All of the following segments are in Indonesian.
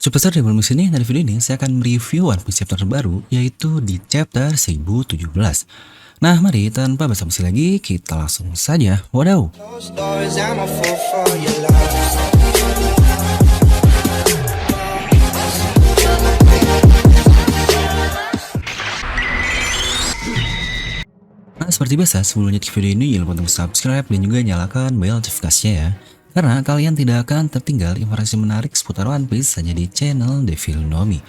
Superstar di Belum sini dari video ini saya akan mereview One Piece chapter terbaru yaitu di chapter 1017. Nah mari tanpa basa-basi lagi kita langsung saja wadaw. Closed doors, I'm a fool for your love. Nah seperti biasa sebelum lanjut ke video ini jangan lupa untuk subscribe dan juga nyalakan bel notifikasinya ya. Karena kalian tidak akan tertinggal informasi menarik seputar One Piece hanya di channel Devil Nomi.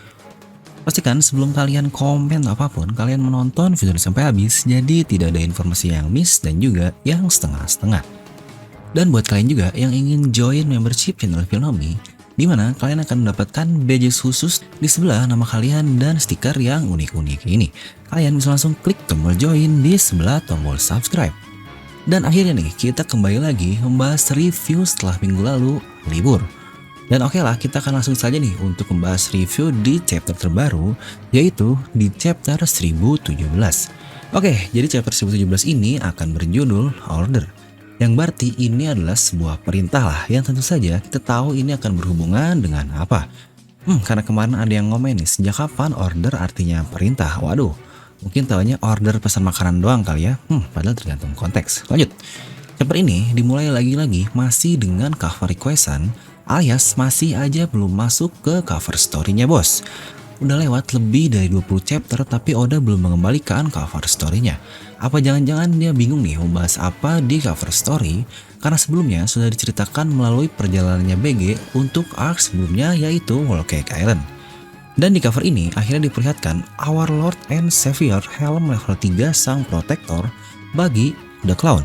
Pastikan sebelum kalian komen apapun, kalian menonton video ini sampai habis, jadi tidak ada informasi yang miss dan juga yang setengah-setengah. Dan buat kalian juga yang ingin join membership channel Filnomi, di mana kalian akan mendapatkan badges khusus di sebelah nama kalian dan stiker yang unik-unik ini. Kalian bisa langsung klik tombol join di sebelah tombol subscribe. Dan akhirnya nih, kita kembali lagi membahas review setelah minggu lalu libur. Dan oke lah, kita akan langsung saja nih untuk membahas review di chapter terbaru, yaitu di chapter 1017. Oke, jadi chapter 1017 ini akan berjudul Order. Yang berarti ini adalah sebuah perintah lah, yang tentu saja kita tahu ini akan berhubungan dengan apa. Karena kemarin ada yang ngomen nih, sejak kapan order artinya perintah? Waduh, mungkin tahunya order pesan makanan doang kali ya. Padahal tergantung konteks. Lanjut. Chapter ini dimulai lagi-lagi masih dengan cover requestan, alias masih aja belum masuk ke cover story-nya bos. Udah lewat lebih dari 20 chapter tapi Oda belum mengembalikan cover story-nya. Apa jangan-jangan dia bingung nih membahas apa di cover story? Karena sebelumnya sudah diceritakan melalui perjalanannya BG untuk arc sebelumnya yaitu Whole Cake Island. Dan di cover ini akhirnya diperlihatkan Our Lord and Savior helm level 3 sang protektor bagi The Clown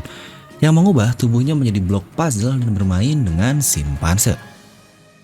yang mengubah tubuhnya menjadi blok puzzle dan bermain dengan simpanse.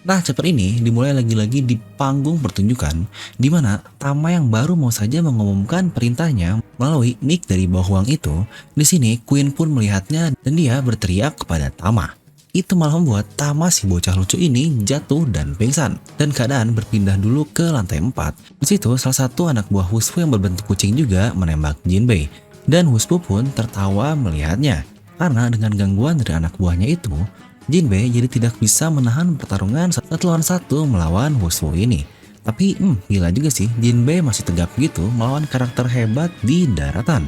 Nah, chapter ini dimulai lagi-lagi di panggung pertunjukan di mana Tama yang baru mau saja mengumumkan perintahnya melalui mic dari bawah uang itu. Di sini Queen pun melihatnya dan dia berteriak kepada Tama. Itu malah membuat Tama si bocah lucu ini jatuh dan pingsan dan keadaan berpindah dulu ke lantai 4. Di situ salah satu anak buah Husfu yang berbentuk kucing juga menembak Jinbei dan Husfu pun tertawa melihatnya. Karena dengan gangguan dari anak buahnya itu, Jinbei jadi tidak bisa menahan pertarungan 1 lawan 1 melawan Husfu ini. Tapi gila juga sih, Jinbei masih tegap gitu melawan karakter hebat di daratan.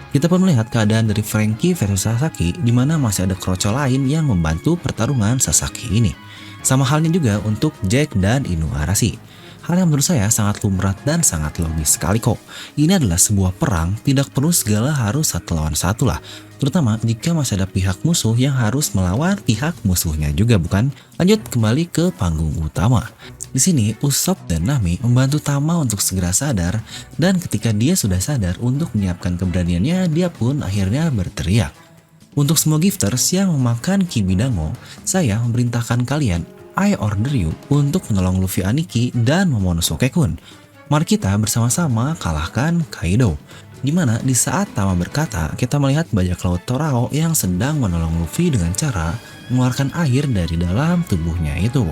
Kita pun melihat keadaan dari Franky versus Sasaki di mana masih ada kroco lain yang membantu pertarungan Sasaki ini. Sama halnya juga untuk Jack dan Inuarashi. Hal yang menurut saya sangat lumrah dan sangat logis sekali kok. Ini adalah sebuah perang, tidak perlu segala harus 1 lawan 1 lah. Terutama jika masih ada pihak musuh yang harus melawan pihak musuhnya juga bukan? Lanjut kembali ke panggung utama. Di sini Usopp dan Nami membantu Tama untuk segera sadar dan ketika dia sudah sadar untuk menyiapkan keberaniannya, dia pun akhirnya berteriak. Untuk semua gifters yang memakan Kibidango, saya memerintahkan kalian, I order you untuk menolong Luffy Aniki dan Momonosuke Kun. Mari kita bersama-sama kalahkan Kaido. Dimana di saat Tama berkata, kita melihat bajak laut Torao yang sedang menolong Luffy dengan cara mengeluarkan air dari dalam tubuhnya itu.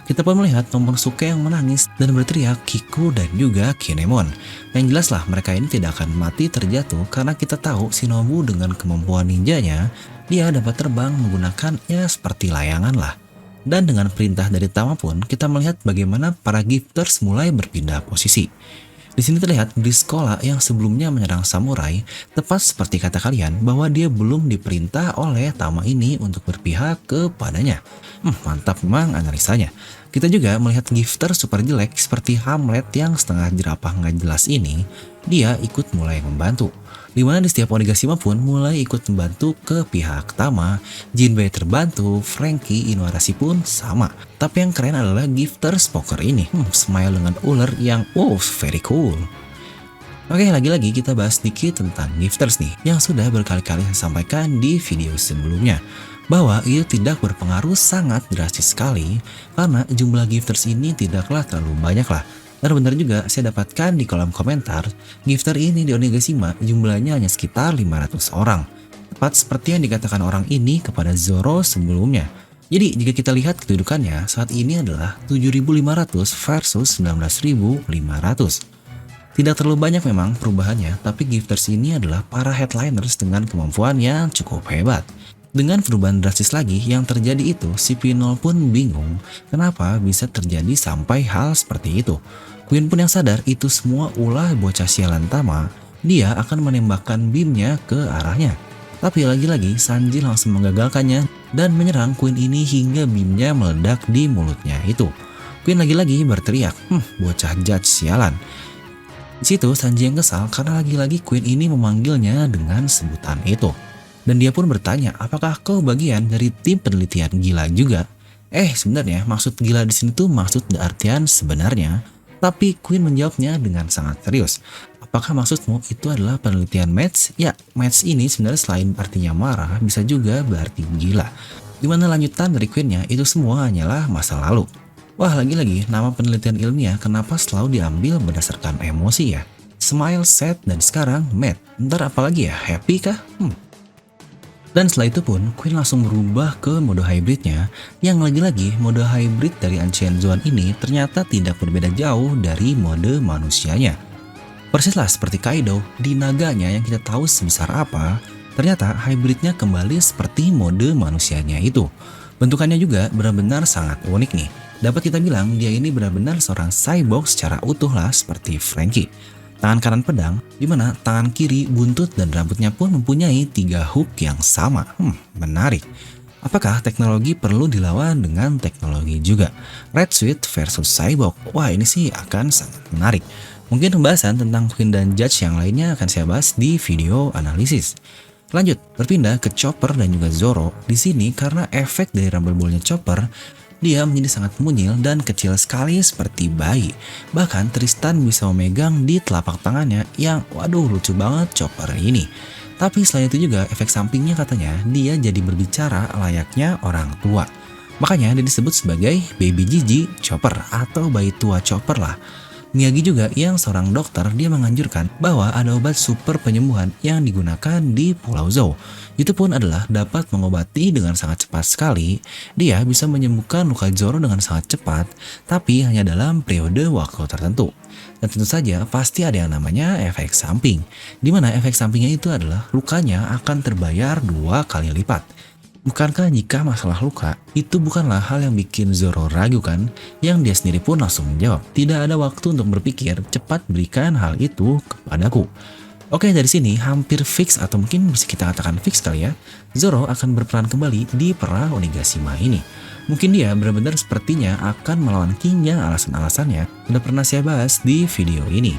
Kita pun melihat Momonosuke yang menangis dan berteriak Kiku dan juga Kinemon. Yang jelaslah mereka ini tidak akan mati terjatuh karena kita tahu Shinobu dengan kemampuan ninjanya, dia dapat terbang menggunakannya seperti layangan lah. Dan dengan perintah dari Tama pun kita melihat bagaimana para gifters mulai berpindah posisi. Di sini terlihat Briscola yang sebelumnya menyerang samurai, tepat seperti kata kalian bahwa dia belum diperintah oleh Tama ini untuk berpihak kepadanya. Mantap memang analisanya. Kita juga melihat gifter super jelek seperti Hamlet yang setengah jerapah nggak jelas ini, dia ikut mulai membantu. Dimana di setiap Onigashima pun mulai ikut membantu ke pihak Tama, Jinbei terbantu, Franky, Inuarashi pun sama. Tapi yang keren adalah gifters poker ini, smile dengan ular yang very cool. Oke, lagi-lagi kita bahas sedikit tentang gifters nih, yang sudah berkali-kali saya sampaikan di video sebelumnya. Bahwa itu tidak berpengaruh sangat drastis sekali, karena jumlah gifters ini tidaklah terlalu banyak lah. Dan benar juga saya dapatkan di kolom komentar, gifter ini di Onigashima jumlahnya hanya sekitar 500 orang. Tepat seperti yang dikatakan orang ini kepada Zoro sebelumnya. Jadi jika kita lihat kedudukannya saat ini adalah 7.500 versus 19.500. Tidak terlalu banyak memang perubahannya, tapi gifters ini adalah para headliners dengan kemampuan yang cukup hebat. Dengan perubahan drastis lagi yang terjadi itu, si Pinol pun bingung kenapa bisa terjadi sampai hal seperti itu. Queen pun yang sadar itu semua ulah bocah sialan Tama, dia akan menembakkan beamnya ke arahnya. Tapi lagi-lagi Sanji langsung menggagalkannya dan menyerang Queen ini hingga beamnya meledak di mulutnya itu. Queen lagi-lagi berteriak, bocah judge sialan. Di situ Sanji yang kesal karena lagi-lagi Queen ini memanggilnya dengan sebutan itu. Dan dia pun bertanya, apakah kau bagian dari tim penelitian gila juga? Sebenarnya maksud gila di sini tuh maksud artian sebenarnya. Tapi Queen menjawabnya dengan sangat serius. Apakah maksudmu itu adalah penelitian Match? Ya, Match ini sebenarnya selain artinya marah, bisa juga berarti gila. Dimana lanjutan dari Queennya itu semua hanyalah masa lalu. Wah, lagi-lagi nama penelitian ilmiah kenapa selalu diambil berdasarkan emosi ya? Smile, sad, dan sekarang mad. Ntar apalagi ya? Happy kah? Dan setelah itu pun Queen langsung berubah ke mode hybridnya, yang lagi-lagi mode hybrid dari Ancient Zoan ini ternyata tidak berbeda jauh dari mode manusianya. Persislah seperti Kaido, di naganya yang kita tahu sebesar apa, ternyata hybridnya kembali seperti mode manusianya itu. Bentukannya juga benar-benar sangat unik nih. Dapat kita bilang dia ini benar-benar seorang cyborg secara utuh lah seperti Franky. Tangan kanan pedang, di mana tangan kiri buntut dan rambutnya pun mempunyai 3 hook yang sama. Menarik. Apakah teknologi perlu dilawan dengan teknologi juga? Red Suit versus Cyborg. Wah, ini sih akan sangat menarik. Mungkin pembahasan tentang Queen dan Judge yang lainnya akan saya bahas di video analisis. Lanjut, berpindah ke Chopper dan juga Zoro. Di sini karena efek dari Rumble Ball-nya Chopper, dia menjadi sangat mungil dan kecil sekali seperti bayi. Bahkan Tristan bisa memegang di telapak tangannya yang waduh lucu banget Chopper ini. Tapi selain itu juga efek sampingnya katanya dia jadi berbicara layaknya orang tua. Makanya dia disebut sebagai Baby Gigi Chopper atau bayi tua Chopper lah. Miyagi juga yang seorang dokter, dia menganjurkan bahwa ada obat super penyembuhan yang digunakan di Pulau Zou. Itu pun adalah dapat mengobati dengan sangat cepat sekali. Dia bisa menyembuhkan luka Zoro dengan sangat cepat, tapi hanya dalam periode waktu tertentu. Dan tentu saja pasti ada yang namanya efek samping, di mana efek sampingnya itu adalah lukanya akan terbayar 2 kali lipat. Bukankah jika masalah luka, itu bukanlah hal yang bikin Zoro ragu kan? Yang dia sendiri pun langsung menjawab, tidak ada waktu untuk berpikir, cepat berikan hal itu kepadaku. Oke, dari sini hampir fix atau mungkin bisa kita katakan fix kali ya, Zoro akan berperan kembali di perang Onigashima ini. Mungkin dia benar-benar sepertinya akan melawan King yang alasan-alasannya udah pernah saya bahas di video ini.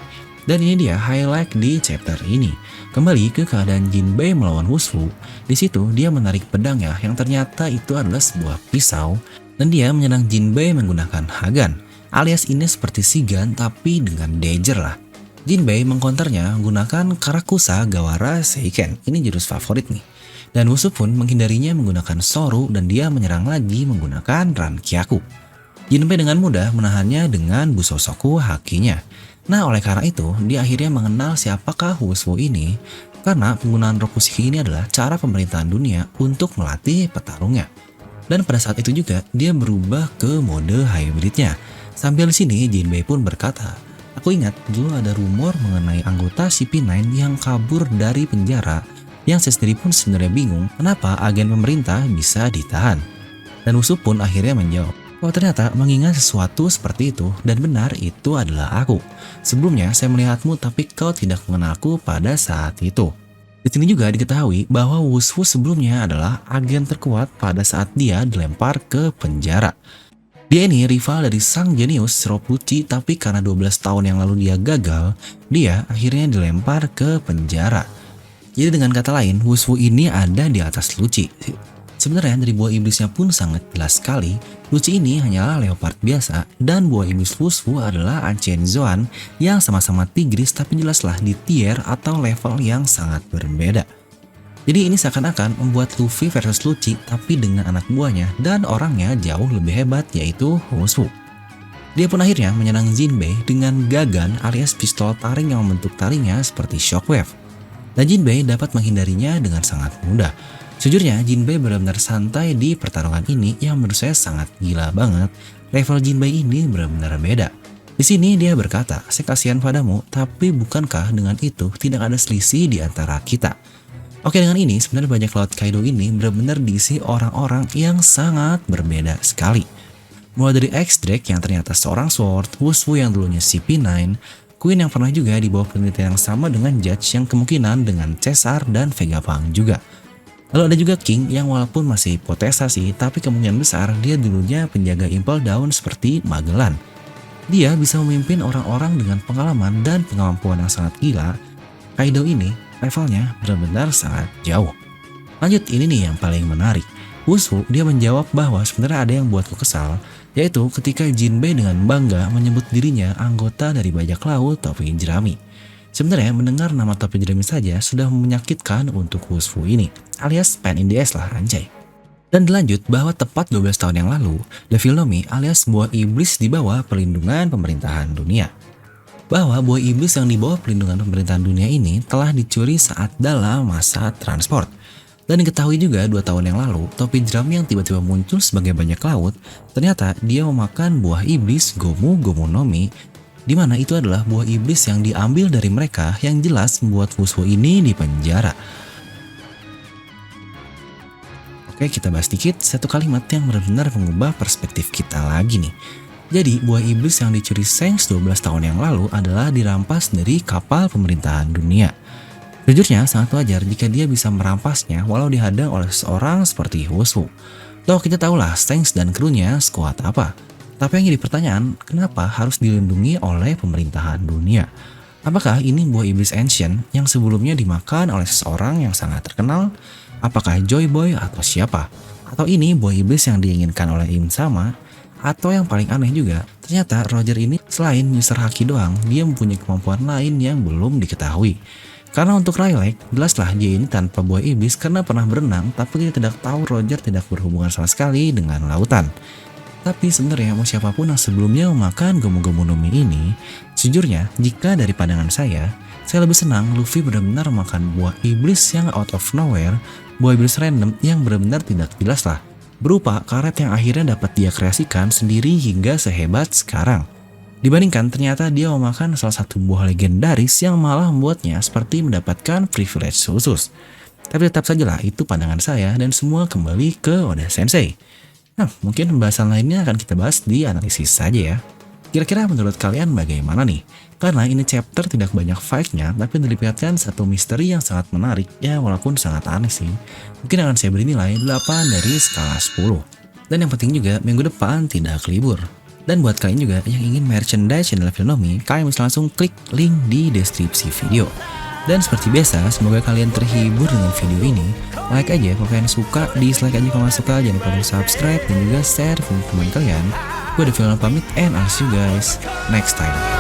Dan ini dia highlight di chapter ini. Kembali ke keadaan Jinbei melawan Wushu. Di situ dia menarik pedangnya yang ternyata itu adalah sebuah pisau dan dia menyerang Jinbei menggunakan Hagan. Alias ini seperti Shigan tapi dengan Danger lah. Jinbei mengkonternya menggunakan Karakusa Gawara Seiken. Ini jurus favorit nih. Dan Wushu pun menghindarinya menggunakan Soru dan dia menyerang lagi menggunakan Rankyaku. Jinbei dengan mudah menahannya dengan Busosoku Hakinya. Nah, oleh karena itu, dia akhirnya mengenal siapakah Wushu ini karena penggunaan Rokushiki ini adalah cara pemerintahan dunia untuk melatih petarungnya. Dan pada saat itu juga, dia berubah ke mode hybridnya. Sambil di sini, Jinbei pun berkata, aku ingat dulu ada rumor mengenai anggota CP9 yang kabur dari penjara, yang saya sendiri pun sebenarnya bingung kenapa agen pemerintah bisa ditahan. Dan Wushu pun akhirnya menjawab, oh ternyata mengingat sesuatu seperti itu dan benar itu adalah aku. Sebelumnya saya melihatmu tapi kau tidak mengenalku pada saat itu. Di sini juga diketahui bahwa Wushu sebelumnya adalah agen terkuat pada saat dia dilempar ke penjara. Dia ini rival dari sang jenius Rob Lucci, tapi karena 12 tahun yang lalu dia gagal, dia akhirnya dilempar ke penjara. Jadi dengan kata lain, Wushu ini ada di atas Lucci. Sebenarnya dari buah iblisnya pun sangat jelas sekali, Lucci ini hanyalah leopard biasa dan buah iblis Wushu adalah Ancient Zoan yang sama-sama tigris tapi jelaslah di tier atau level yang sangat berbeda. Jadi ini seakan-akan membuat Luffy versus Lucci tapi dengan anak buahnya dan orangnya jauh lebih hebat yaitu Wushu. Dia pun akhirnya menyerang Jinbei dengan Gagan alias pistol taring yang membentuk taringnya seperti shockwave. Dan Jinbei dapat menghindarinya dengan sangat mudah. Sejujurnya Jinbei benar-benar santai di pertarungan ini yang menurut saya sangat gila banget. Level Jinbei ini benar-benar beda. Di sini dia berkata, saya kasihan padamu, tapi bukankah dengan itu tidak ada selisih di antara kita? Oke, dengan ini sebenarnya bajak laut Kaido ini benar-benar diisi orang-orang yang sangat berbeda sekali. Mulai dari X-Drake yang ternyata seorang sword, Wushu yang dulunya CP9, Queen yang pernah juga di bawah penelitian yang sama dengan Judge yang kemungkinan dengan Caesar dan Vegapunk juga. Lalu ada juga King yang walaupun masih hipotesa sih, tapi kemungkinan besar dia dulunya penjaga Impel Down seperti Magellan. Dia bisa memimpin orang-orang dengan pengalaman dan kemampuan yang sangat gila. Kaido ini levelnya benar-benar sangat jauh. Lanjut, ini nih yang paling menarik. Wushu dia menjawab bahwa sebenarnya ada yang buatku kesal, yaitu ketika Jinbei dengan bangga menyebut dirinya anggota dari bajak laut topi jerami. Sebenarnya mendengar nama topi jerami saja sudah menyakitkan untuk Wushu ini, alias pain in the ass lah anjay. Dan dilanjut bahwa tepat 12 tahun yang lalu, Devil Nomi alias buah iblis di bawah perlindungan pemerintahan dunia. Bahwa buah iblis yang di bawah perlindungan pemerintahan dunia ini telah dicuri saat dalam masa transport. Dan diketahui juga 2 tahun yang lalu, topi jerami yang tiba-tiba muncul sebagai bajak laut, ternyata dia memakan buah iblis Gomu Gomu Nomi, di mana itu adalah buah iblis yang diambil dari mereka yang jelas membuat Wushu ini dipenjara. Oke, kita bahas dikit satu kalimat yang benar-benar mengubah perspektif kita lagi nih. Jadi, buah iblis yang dicuri Shanks 12 tahun yang lalu adalah dirampas dari kapal pemerintahan dunia. Jujurnya, sangat wajar jika dia bisa merampasnya walau dihadang oleh seseorang seperti Wushu. Toh kita tahulah Shanks dan krunya sekuat apa. Tapi yang jadi pertanyaan, kenapa harus dilindungi oleh pemerintahan dunia? Apakah ini buah iblis ancient yang sebelumnya dimakan oleh seseorang yang sangat terkenal? Apakah Joy Boy atau siapa? Atau ini buah iblis yang diinginkan oleh Im Sama? Atau yang paling aneh juga, ternyata Roger ini selain user haki doang, dia mempunyai kemampuan lain yang belum diketahui. Karena untuk Rayleigh, jelaslah dia ini tanpa buah iblis karena pernah berenang, tapi dia tidak tahu Roger tidak berhubungan sama sekali dengan lautan. Tapi sebenarnya mau siapapun yang sebelumnya memakan Gomu-Gomu Nomi ini, sejujurnya jika dari pandangan saya lebih senang Luffy benar-benar makan buah iblis yang out of nowhere, buah iblis random yang benar-benar tidak jelas lah. Berupa karet yang akhirnya dapat dia kreasikan sendiri hingga sehebat sekarang. Dibandingkan ternyata dia memakan salah satu buah legendaris yang malah membuatnya seperti mendapatkan privilege khusus. Tapi tetap sajalah itu pandangan saya dan semua kembali ke Oda Sensei. Nah, mungkin pembahasan lainnya akan kita bahas di analisis saja ya. Kira-kira menurut kalian bagaimana nih? Karena ini chapter tidak banyak fight-nya, tapi dilibatkan satu misteri yang sangat menarik, ya walaupun sangat aneh sih. Mungkin akan saya beri nilai 8 dari skala 10. Dan yang penting juga, minggu depan tidak libur. Dan buat kalian juga yang ingin merchandise channel Devil Nomi, kalian bisa langsung klik link di deskripsi video. Dan seperti biasa, semoga kalian terhibur dengan video ini. Like aja kalau kalian suka, dislike aja kalau nggak suka, jangan lupa subscribe dan juga share ke teman kalian. Gue Devil Nomi pamit and I'll see you guys next time.